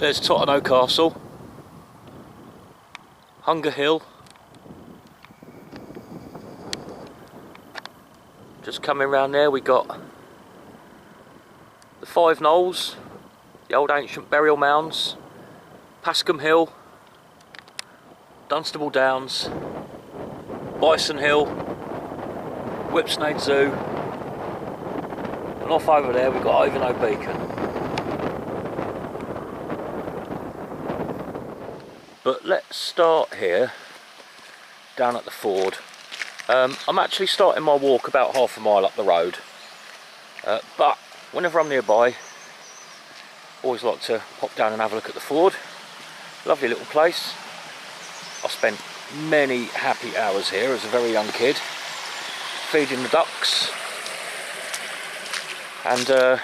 There's Tottenham Castle, Hunger Hill. Just coming round there, we got the Five Knolls, the old ancient burial mounds, Pascombe Hill, Dunstable Downs, Bison Hill, Whipsnade Zoo, and off over there we've got Ivanhoe Beacon. But let's start here, down at the ford. I'm actually starting my walk about half a mile up the road, but whenever I'm nearby, always like to pop down and have a look at the ford. Lovely little place. I spent many happy hours here as a very young kid, feeding the ducks and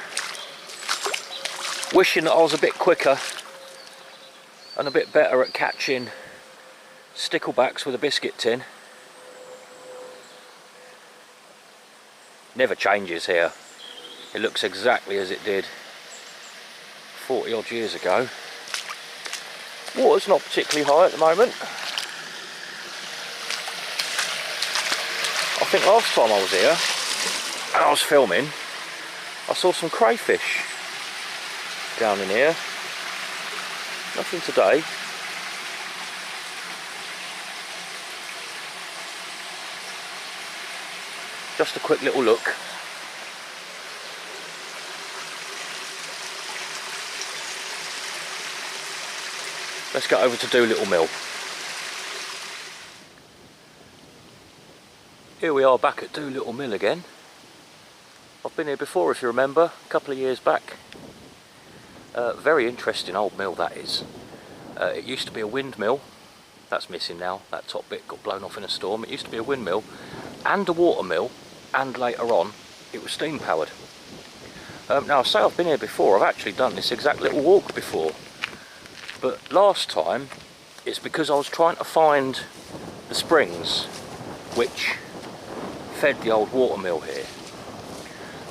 wishing that I was a bit quicker and a bit better at catching sticklebacks with a biscuit tin. Never changes here. It looks exactly as it did 40 odd years ago. Water's not particularly high at the moment. I think last time I was here and I was filming, I saw some crayfish down in here. Nothing today. Just a quick little look. Let's get over to Doolittle Mill. Here we are back at Doolittle Mill again. I've been here before, if you remember, a couple of years back. Very interesting old mill that is. It used to be a windmill. That's missing now. That top bit got blown off in a storm. It used to be a windmill and a water mill, and later on it was steam powered. Now I say I've been here before. I've actually done this exact little walk before, but last time it's because I was trying to find the springs which fed the old water mill here.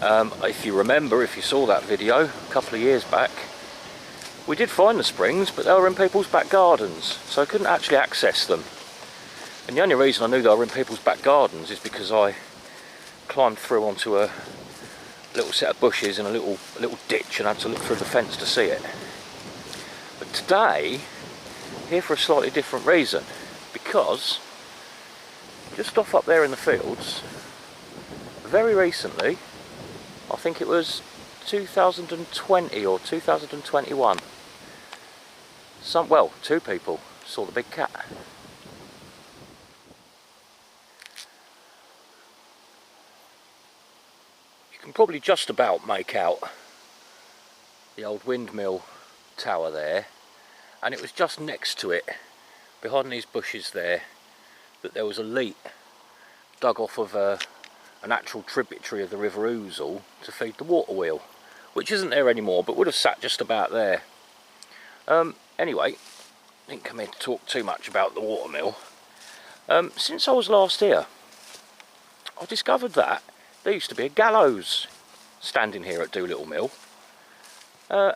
If you remember, if you saw that video a couple of years back, we did find the springs, but they were in people's back gardens, so I couldn't actually access them. And the only reason I knew they were in people's back gardens is because I climbed through onto a little set of bushes and a little ditch and had to look through the fence to see it. But today, here for a slightly different reason, because just off up there in the fields, very recently, I think it was 2020 or 2021, two people saw the big cat. You can probably just about make out the old windmill tower there, and it was just next to it, behind these bushes there, that there was a leat dug off of a natural tributary of the River Ousel to feed the water wheel, which isn't there anymore, but would have sat just about there. Anyway, didn't come here to talk too much about the water mill. Since I was last here, I discovered that there used to be a gallows standing here at Doolittle Mill. It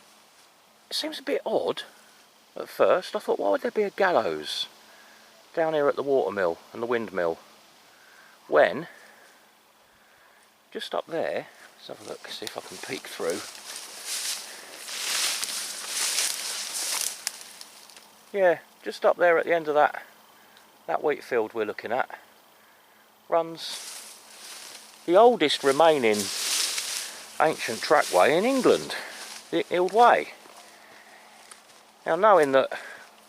seems a bit odd at first. I thought, why would there be a gallows down here at the water mill and the windmill, when just up there, let's have a look, see if I can peek through. Yeah, just up there at the end of that wheat field we're looking at, runs the oldest remaining ancient trackway in England, the Icknield Way. Now, knowing that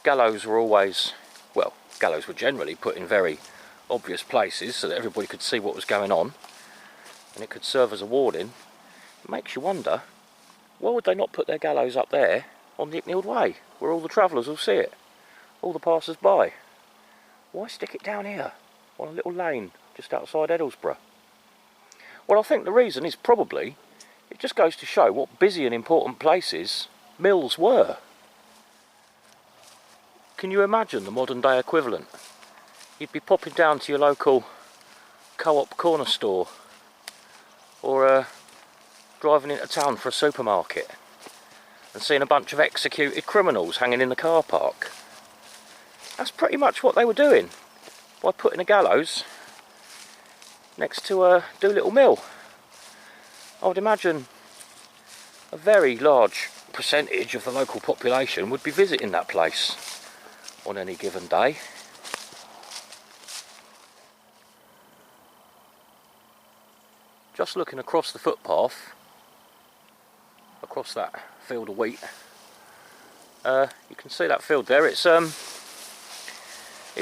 gallows were always, well, gallows were generally put in very obvious places so that everybody could see what was going on, and it could serve as a warning, it makes you wonder, why would they not put their gallows up there on the Icknield Way, where all the travellers will see it, all the passers-by? Why stick it down here, on a little lane just outside Edlesborough? Well, I think the reason is probably, it just goes to show what busy and important places mills were. Can you imagine the modern day equivalent? You'd be popping down to your local co-op corner store, or driving into town for a supermarket, and seeing a bunch of executed criminals hanging in the car park. That's pretty much what they were doing by putting a gallows next to Doolittle Mill. I would imagine a very large percentage of the local population would be visiting that place on any given day. Just looking across the footpath, across that field of wheat, you can see that field there. It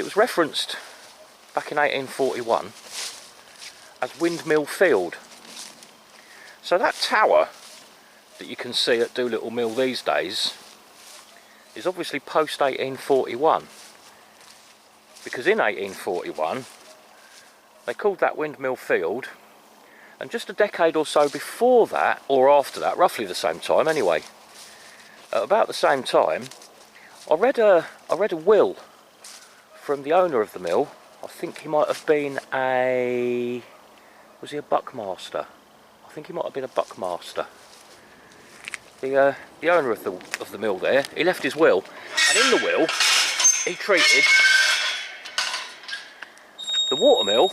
was referenced back in 1841 as Windmill Field. So that tower that you can see at Doolittle Mill these days is obviously post 1841, because in 1841 they called that Windmill Field, and just a decade or so before that, or after that, roughly the same time anyway, at about the same time, I read a will from the owner of the mill. I think he might have been was he a buckmaster? I think he might have been a buckmaster. The owner of the mill there, he left his will, and in the will he treated the watermill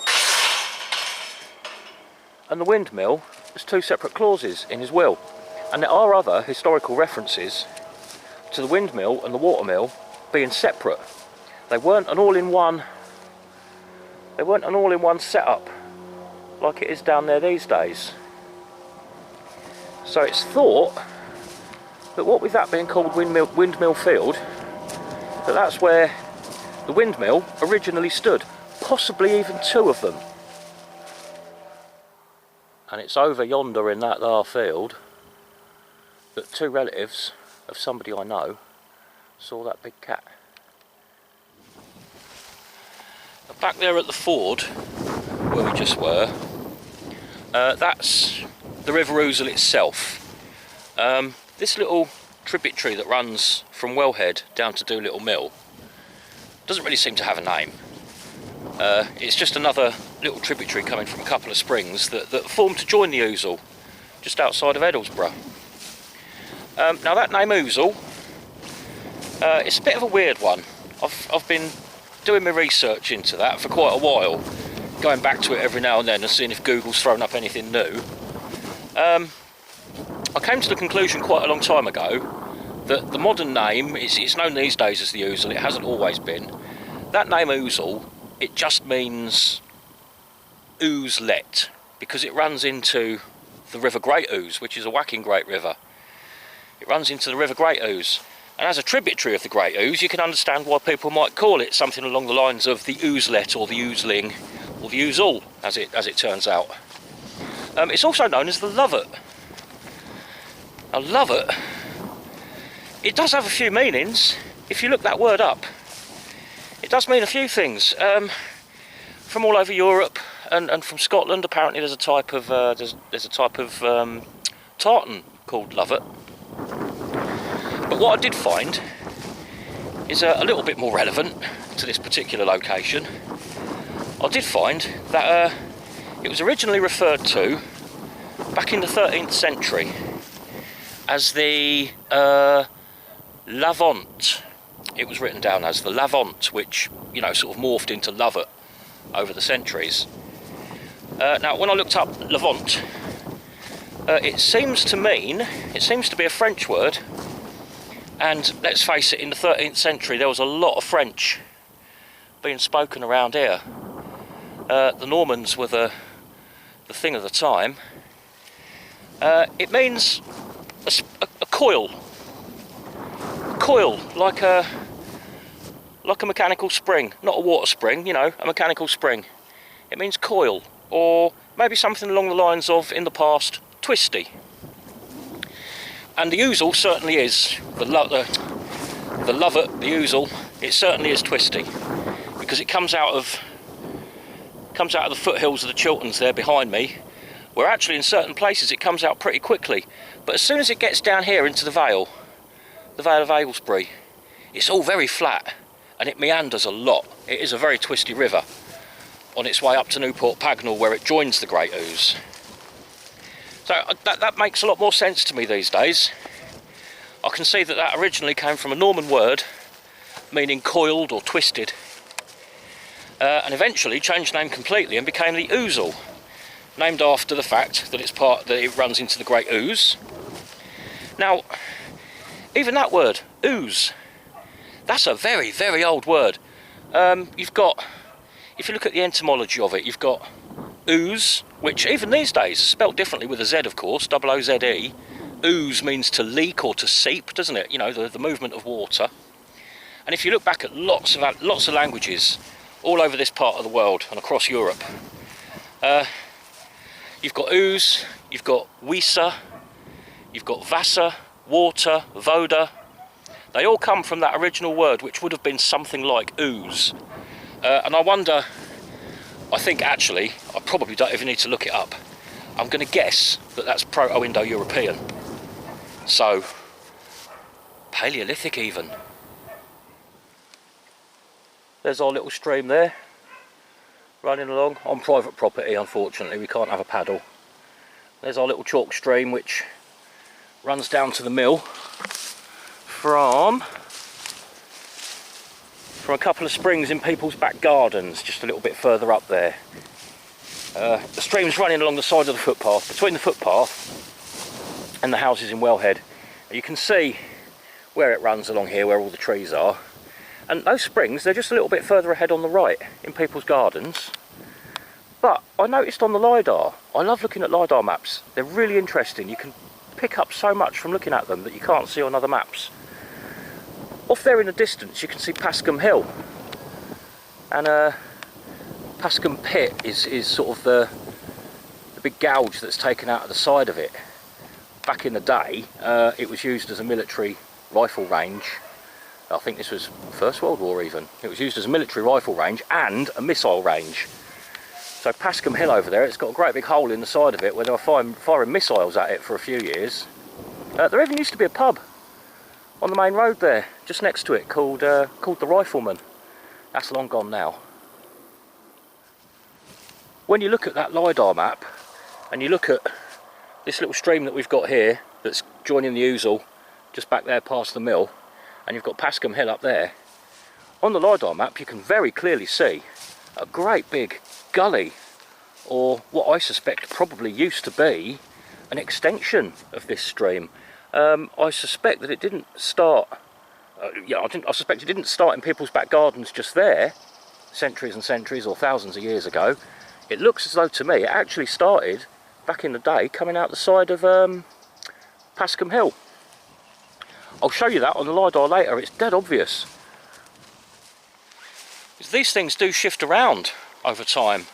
and the windmill as two separate clauses in his will. And there are other historical references to the windmill and the watermill being separate. They weren't an all-in-one setup like it is down there these days. So it's thought that what with that being called Windmill Field, that's where the windmill originally stood, possibly even two of them. And it's over yonder in that there field that two relatives of somebody I know saw that big cat. Back there at the ford where we just were, that's the River Ousel itself. This little tributary that runs from Wellhead down to Doolittle Mill doesn't really seem to have a name. It's just another little tributary coming from a couple of springs that formed to join the Ousel just outside of Edlesborough. Now that name Ousel, it's a bit of a weird one. I've been doing my research into that for quite a while, going back to it every now and then and seeing if Google's thrown up anything new. I came to the conclusion quite a long time ago that the modern name it's known these days as the Ousel. It hasn't always been. That name Ousel, it just means oozelet, because it runs into the River Great Ouse, which is a whacking great river. It runs into the River Great Ouse, and as a tributary of the Great Ouse, you can understand why people might call it something along the lines of the oozelet or the ousling or the ousel, as it turns out. It's also known as the Lovat. Now Lovat, it does have a few meanings. If you look that word up, it does mean a few things. From all over Europe and from Scotland, apparently there's a type of tartan called Lovat. But what I did find is a little bit more relevant to this particular location. I did find that it was originally referred to back in the 13th century as the Lavant. It was written down as the Lavant, which, you know, sort of morphed into Lovat over the centuries. Now, when I looked up Lavant, it seems to be a French word, and let's face it, in the 13th century there was a lot of French being spoken around here. The Normans were the thing of the time. It means a coil. Coil, like a mechanical spring, not a water spring, you know, a mechanical spring. It means coil, or maybe something along the lines of, in the past, twisty. And the ousel certainly is, the Lovat, the ousel, it certainly is twisty, because it comes out of the foothills of the Chilterns there behind me, where actually in certain places it comes out pretty quickly, but as soon as it gets down here into the Vale of Aylesbury, it's all very flat and it meanders a lot. It is a very twisty river on its way up to Newport Pagnell, where it joins the Great Ouse. So that makes a lot more sense to me these days. I can see that that originally came from a Norman word meaning coiled or twisted, and eventually changed name completely and became the ouzel, named after the fact that it runs into the Great Ouse. Now, even that word, ooze, that's a very, very old word. You've got, if you look at the etymology of it, you've got ooze, which even these days is spelt differently with a Z, of course, O-O-Z-E. Ooze means to leak or to seep, doesn't it? You know, the movement of water. And if you look back at lots of languages all over this part of the world and across Europe, you've got ooze, you've got wisa, you've got vasa, water, voda. They all come from that original word, which would have been something like ooze. And I wonder, I think actually, I probably don't even need to look it up. I'm going to guess that that's Proto-Indo-European. So, Paleolithic even. There's our little stream there, running along on private property. Unfortunately, we can't have a paddle. There's our little chalk stream, which runs down to the mill from a couple of springs in people's back gardens, just a little bit further up there. The stream's running along the side of the footpath, between the footpath and the houses in Wellhead. You can see where it runs along here, where all the trees are. And those springs, they're just a little bit further ahead on the right in people's gardens. But I noticed on the LiDAR, I love looking at LiDAR maps. They're really interesting. You can pick up so much from looking at them that you can't see on other maps. Off there in the distance, you can see Pascombe Hill. And Pascombe Pit is sort of the big gouge that's taken out of the side of it. Back in the day, it was used as a military rifle range. I think this was First World War even. It was used as a military rifle range and a missile range. So Pascombe Hill over there, it's got a great big hole in the side of it where they were firing missiles at it for a few years. There even used to be a pub on the main road there, just next to it, called the Rifleman. That's long gone now. When you look at that LiDAR map, and you look at this little stream that we've got here, that's joining the Ouzel, just back there past the mill, and you've got Pascombe Hill up there, on the LiDAR map you can very clearly see a great big gully, or what I suspect probably used to be an extension of this stream. I suspect that it didn't start, I suspect it didn't start in people's back gardens just there, centuries and centuries or thousands of years ago. It looks as though to me it actually started back in the day coming out the side of Pascombe Hill. I'll show you that on the LiDAR later, it's dead obvious. These things do shift around over time.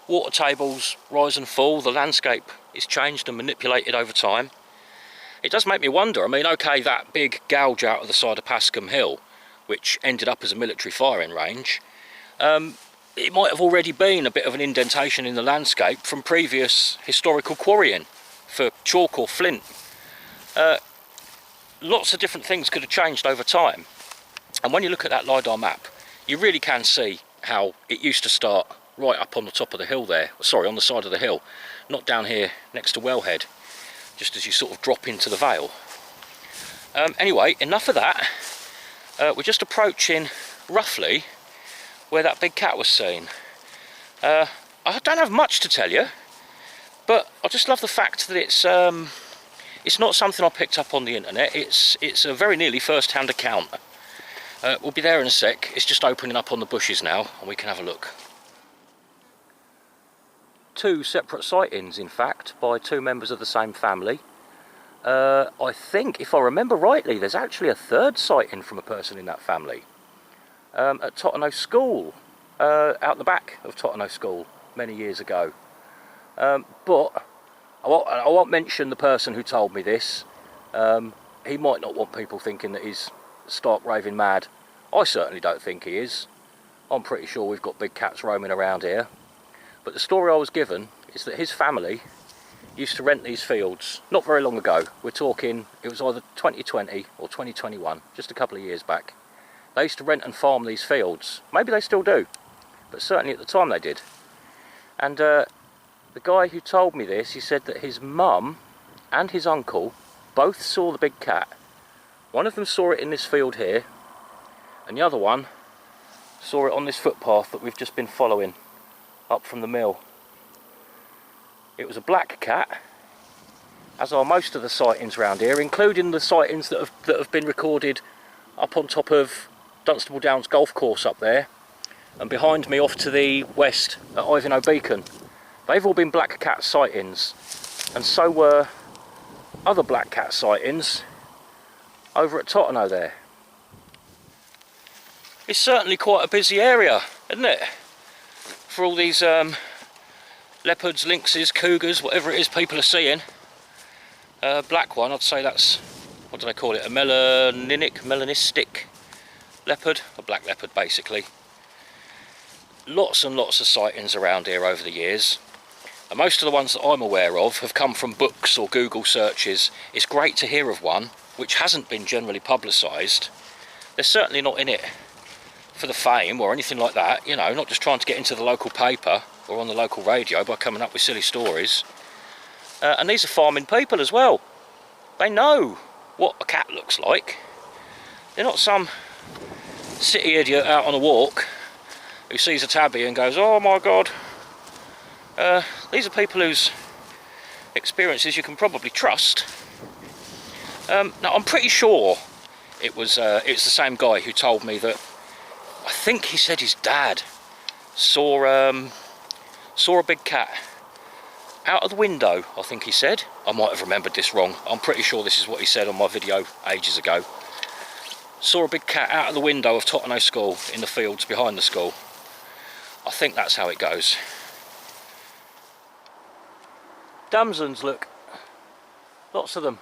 Water tables rise and fall, the landscape is changed and manipulated over time. It does make me wonder, I mean, okay, that big gouge out of the side of Pascombe Hill, which ended up as a military firing range, it might have already been a bit of an indentation in the landscape from previous historical quarrying for chalk or flint. Lots of different things could have changed over time, and when you look at that LiDAR map you really can see how it used to start right up on the top of the hill there, sorry, on the side of the hill, not down here next to Wellhead, just as you sort of drop into the vale. Anyway, enough of that. We're just approaching roughly where that big cat was seen. I don't have much to tell you, but I just love the fact that it's not something I picked up on the internet. It's a very nearly first-hand account. We'll be there in a sec. It's just opening up on the bushes now and we can have a look. Two separate sightings, in fact, by two members of the same family. I think, if I remember rightly, there's actually a third sighting from a person in that family. At Tottenham School, out the back of Tottenham School many years ago. But I won't mention the person who told me this. He might not want people thinking that he's stark raving mad. I certainly don't think he is. I'm pretty sure we've got big cats roaming around here. But the story I was given is that his family used to rent these fields not very long ago. We're talking, it was either 2020 or 2021, just a couple of years back. They used to rent and farm these fields. Maybe they still do, but certainly at the time they did. And the guy who told me this, he said that his mum and his uncle both saw the big cat One of them saw it in this field here, and the other one saw it on this footpath that we've just been following up from the mill. It was a black cat, as are most of the sightings around here, including the sightings that have been recorded up on top of Dunstable Downs golf course up there, and behind me off to the west at Ivanhoe Beacon. They've all been black cat sightings, and so were other black cat sightings over at Tottenham there. It's certainly quite a busy area, isn't it? For all these leopards, lynxes, cougars, whatever it is people are seeing. Black one, I'd say that's, what do they call it, a melanistic leopard, a black leopard basically. Lots and lots of sightings around here over the years, and most of the ones that I'm aware of have come from books or Google searches. It's great to hear of one which hasn't been generally publicised. They're certainly not in it for the fame or anything like that, you know, not just trying to get into the local paper or on the local radio by coming up with silly stories. And these are farming people as well. They know what a cat looks like. They're not some city idiot out on a walk who sees a tabby and goes, oh my god. These are people whose experiences you can probably trust. Now I'm pretty sure it was the same guy who told me that, I think he said his dad saw a big cat out of the window, I think he said. I might have remembered this wrong. I'm pretty sure this is what he said on my video ages ago. Saw a big cat out of the window of Tottenham School in the fields behind the school. I think that's how it goes. Damsons, look. Lots of them.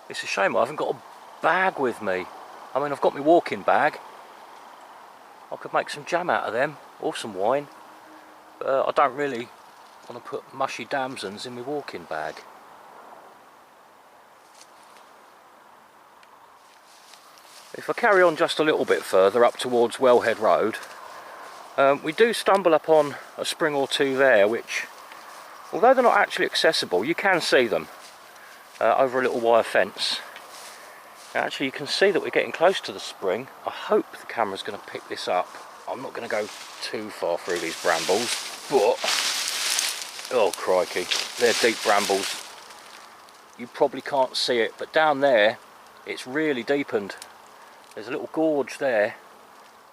It's a shame I haven't got a bag with me. I mean, I've got my walking bag. I could make some jam out of them, or some wine. But I don't really want to put mushy damsons in my walking bag. If I carry on just a little bit further up towards Wellhead Road, we do stumble upon a spring or two there which, although they're not actually accessible, you can see them over a little wire fence. Now, actually, you can see that we're getting close to the spring. I hope the camera's going to pick this up. I'm not going to go too far through these brambles, but oh crikey, they're deep brambles. You probably can't see it, but down there it's really deepened. There's a little gorge there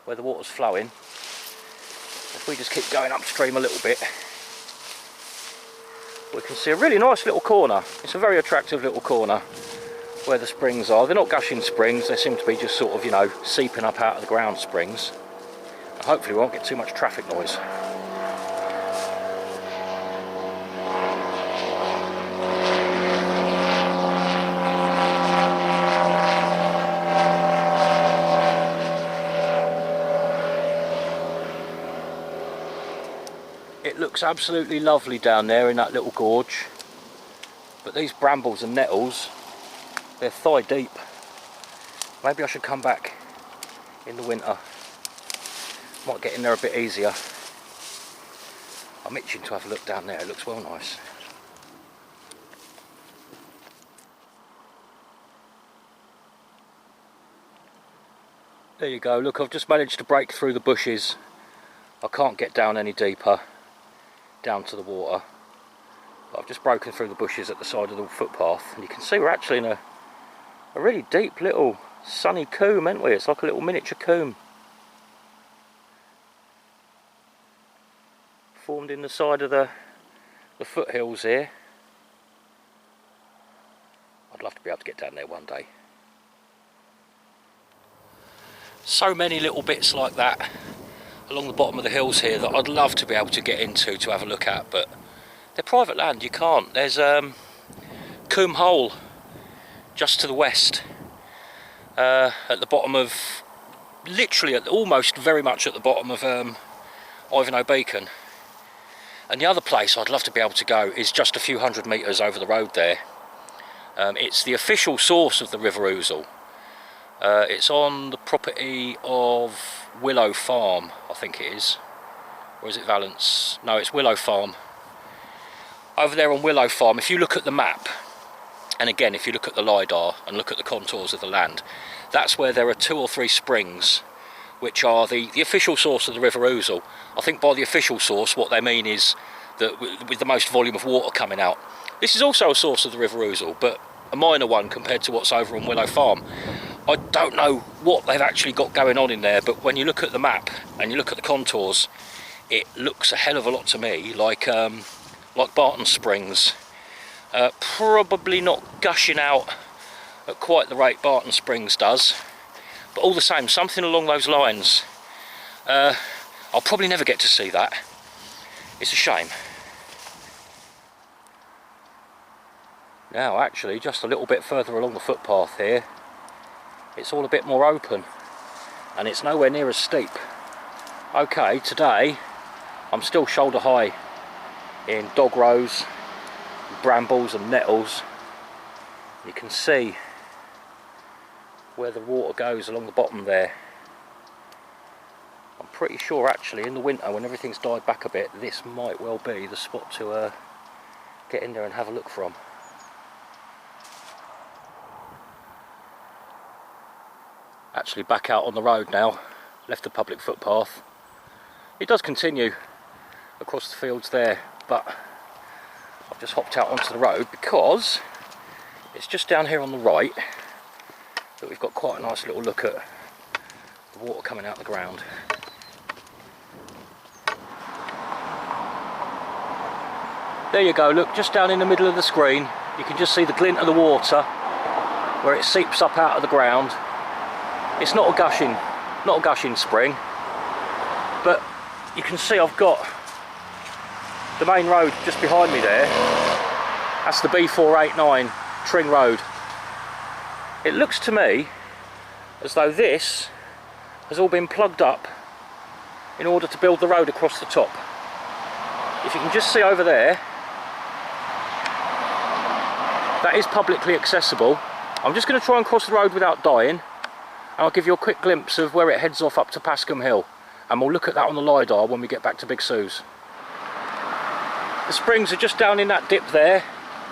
where the water's flowing. If we just keep going upstream a little bit, we can see a really nice little corner. It's a very attractive little corner where the springs are. They're not gushing springs, they seem to be just sort of, you know, seeping up out of the ground springs. And hopefully we won't get too much traffic noise. It looks absolutely lovely down there in that little gorge, but these brambles and nettles, they're thigh deep. Maybe I should come back in the winter. Might get in there a bit easier. I'm itching to have a look down there, it looks well nice. There you go, look, I've just managed to break through the bushes. I can't get down any deeper, down to the water. But I've just broken through the bushes at the side of the footpath, and you can see we're actually in a really deep little sunny combe, aren't we? It's like a little miniature combe formed in the side of the foothills here. I'd love to be able to get down there one day. So many little bits like that along the bottom of the hills here that I'd love to be able to get into to have a look at, but they're private land, you can't. There's Combe Hole just to the west, at the bottom of, literally almost very much at the bottom of Ivanhoe Beacon. And the other place I'd love to be able to go is just a few hundred metres over the road there. It's the official source of the River Ouzel. It's on the property of Willow Farm, I think it is. Or is it Valence? No, it's Willow Farm. Over there on Willow Farm, if you look at the map, and again if you look at the LiDAR and look at the contours of the land, that's where there are 2 or 3 springs which are the official source of the River Ousel. I think by the official source what they mean is that with the most volume of water coming out. This is also a source of the River Ousel, but a minor one compared to what's over on Willow Farm. I don't know what they've actually got going on in there, but when you look at the map and you look at the contours, it looks a hell of a lot to me like Barton Springs. Probably not gushing out at quite the rate Barton Springs does, but all the same, something along those lines. I'll probably never get to see that. It's a shame. Now actually, just a little bit further along the footpath here, it's all a bit more open and it's nowhere near as steep. Okay, today I'm still shoulder high in dog rose, brambles and nettles. You can see where the water goes along the bottom there. I'm pretty sure actually in the winter when everything's died back a bit, this might well be the spot to get in there and have a look from. Actually back out on the road now, left the public footpath. It does continue across the fields there, but I've just hopped out onto the road because it's just down here on the right that we've got quite a nice little look at the water coming out of the ground. There you go, look, just down in the middle of the screen you can just see the glint of the water where it seeps up out of the ground. It's not a gushing spring, but you can see I've got the main road just behind me there. That's the B489 Tring Road. It looks to me as though this has all been plugged up in order to build the road across the top. If you can just see over there, that is publicly accessible. I'm just going to try and cross the road without dying, and I'll give you a quick glimpse of where it heads off up to Pascombe Hill, and we'll look at that on the LiDAR when we get back to Big Sue's. The springs are just down in that dip there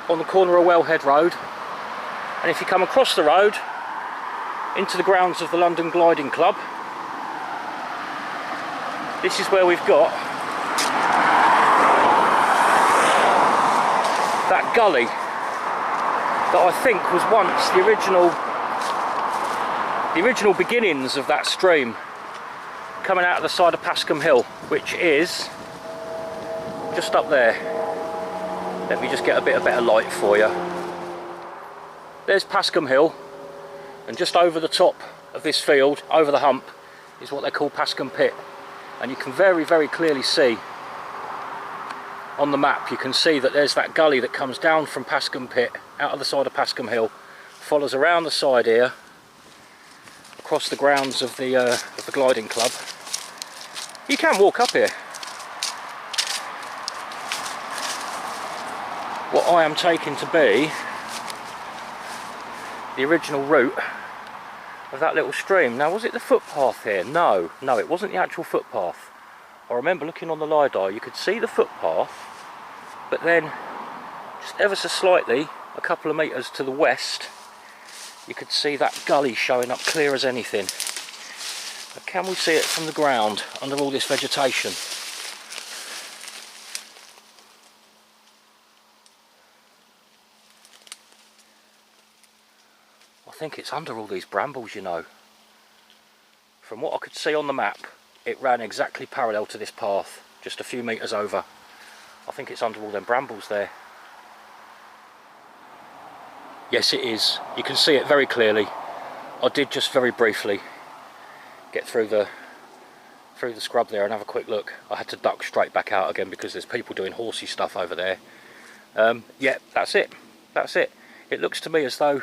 on the corner of Wellhead Road, and if you come across the road into the grounds of the London Gliding Club, this is where we've got that gully that I think was once the original beginnings of that stream coming out of the side of Pascombe Hill, which is just up there. Let me just get a bit of better light for you. There's Pascombe Hill, and just over the top of this field, over the hump, is what they call Pascombe Pit. And you can very, very clearly see on the map, you can see that there's that gully that comes down from Pascombe Pit, out of the side of Pascombe Hill, follows around the side here, across the grounds of the Gliding Club. You can walk up here. What I am taking to be the original route of that little stream. Now, was it the footpath here? No, it wasn't the actual footpath. I remember looking on the LiDAR, you could see the footpath, but then just ever so slightly, a couple of metres to the west, you could see that gully showing up clear as anything. But can we see it from the ground under all this vegetation? I think it's under all these brambles, you know. From what I could see on the map, it ran exactly parallel to this path, just a few metres over. I think it's under all them brambles there. Yes, it is. You can see it very clearly. I did just very briefly get through the scrub there and have a quick look. I had to duck straight back out again because there's people doing horsey stuff over there. Yeah, that's it. That's it. It looks to me as though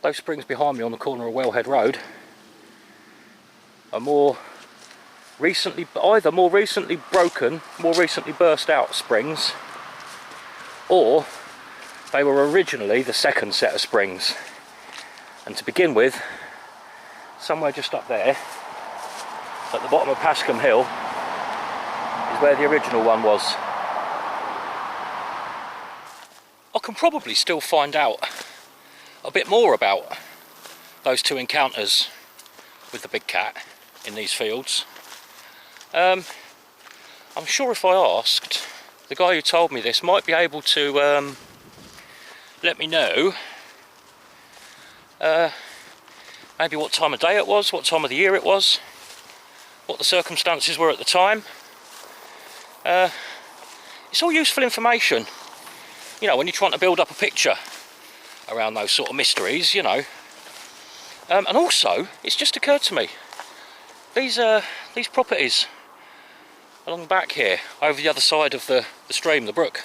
those springs behind me on the corner of Wellhead Road are either more recently broken, more recently burst out springs, or they were originally the second set of springs. And to begin with, somewhere just up there at the bottom of Pascombe Hill is where the original one was. I can probably still find out a bit more about those two encounters with the big cat in these fields. I'm sure if I asked, the guy who told me this might be able to let me know maybe what time of day it was, what time of the year it was, what the circumstances were at the time. It's all useful information, you know, when you're trying to build up a picture around those sort of mysteries, you know. And also, it's just occurred to me, these properties along the back here, over the other side of the stream, the brook,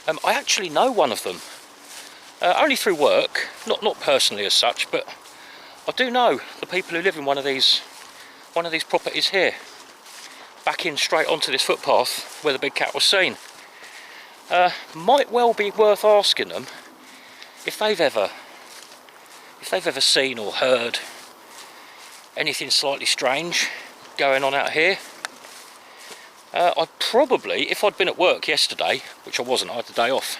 I actually know one of them, only through work, not personally as such, but I do know the people who live in one of these properties here, backing straight onto this footpath where the big cat was seen. Might well be worth asking them if they've ever seen or heard anything slightly strange going on out here. I'd probably, if I'd been at work yesterday, which I wasn't, I had the day off,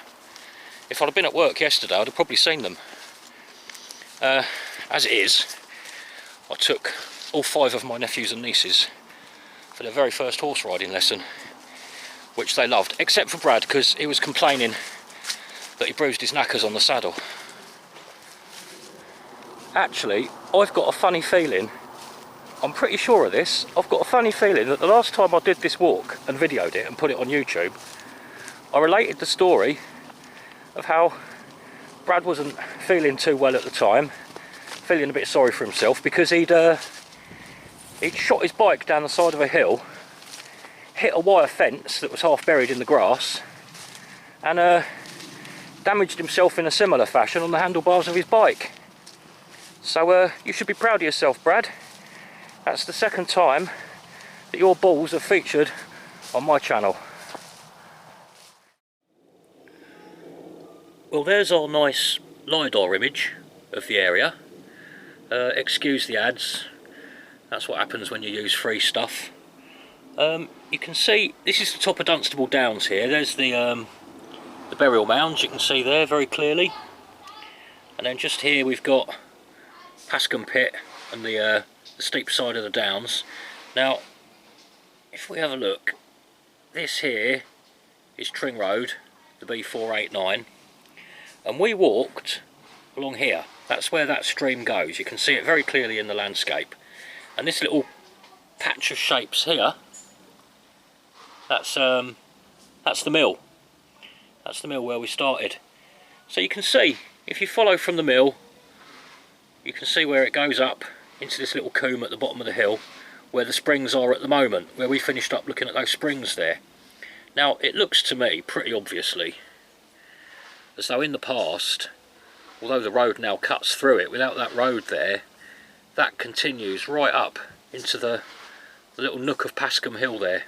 if I'd have been at work yesterday I'd have probably seen them. As it is, I took all 5 of my nephews and nieces for their very first horse riding lesson, which they loved, except for Brad, because he was complaining that he bruised his knackers on the saddle. Actually, I've got a funny feeling, I'm pretty sure of this, I've got a funny feeling that the last time I did this walk and videoed it and put it on YouTube, I related the story of how Brad wasn't feeling too well at the time, feeling a bit sorry for himself because he'd shot his bike down the side of a hill, hit a wire fence that was half buried in the grass, and damaged himself in a similar fashion on the handlebars of his bike. So you should be proud of yourself, Brad. That's the second time that your balls have featured on my channel. Well, there's our nice LiDAR image of the area. Excuse the ads, that's what happens when you use free stuff. You can see, this is the top of Dunstable Downs here. There's the burial mounds, you can see there very clearly. And then just here we've got Pascombe Pit and the steep side of the downs. Now, if we have a look, this here is Tring Road, the B489, and we walked along here. That's where that stream goes. You can see it very clearly in the landscape. And this little patch of shapes here, that's the mill. That's the mill where we started. So you can see, if you follow from the mill, you can see where it goes up into this little combe at the bottom of the hill, where the springs are at the moment, where we finished up looking at those springs there. Now, it looks to me, pretty obviously, as though in the past, although the road now cuts through it, without that road there, that continues right up into the little nook of Pascombe Hill there.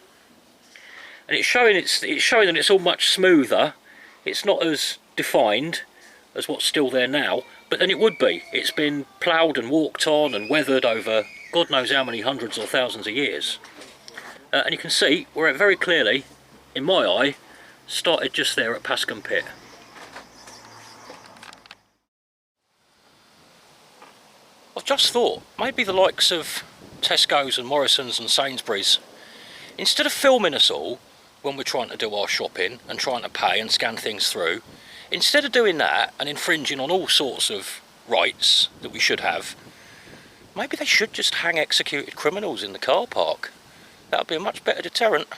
And it's showing that it's all much smoother. It's not as defined as what's still there now, but then it would be. It's been ploughed and walked on and weathered over God knows how many hundreds or thousands of years. And you can see where it very clearly, in my eye, started just there at Pascombe Pit. I've just thought, maybe the likes of Tesco's and Morrison's and Sainsbury's, instead of filming us all when we're trying to do our shopping and trying to pay and scan things through, instead of doing that and infringing on all sorts of rights that we should have, maybe they should just hang executed criminals in the car park. That would be a much better deterrent.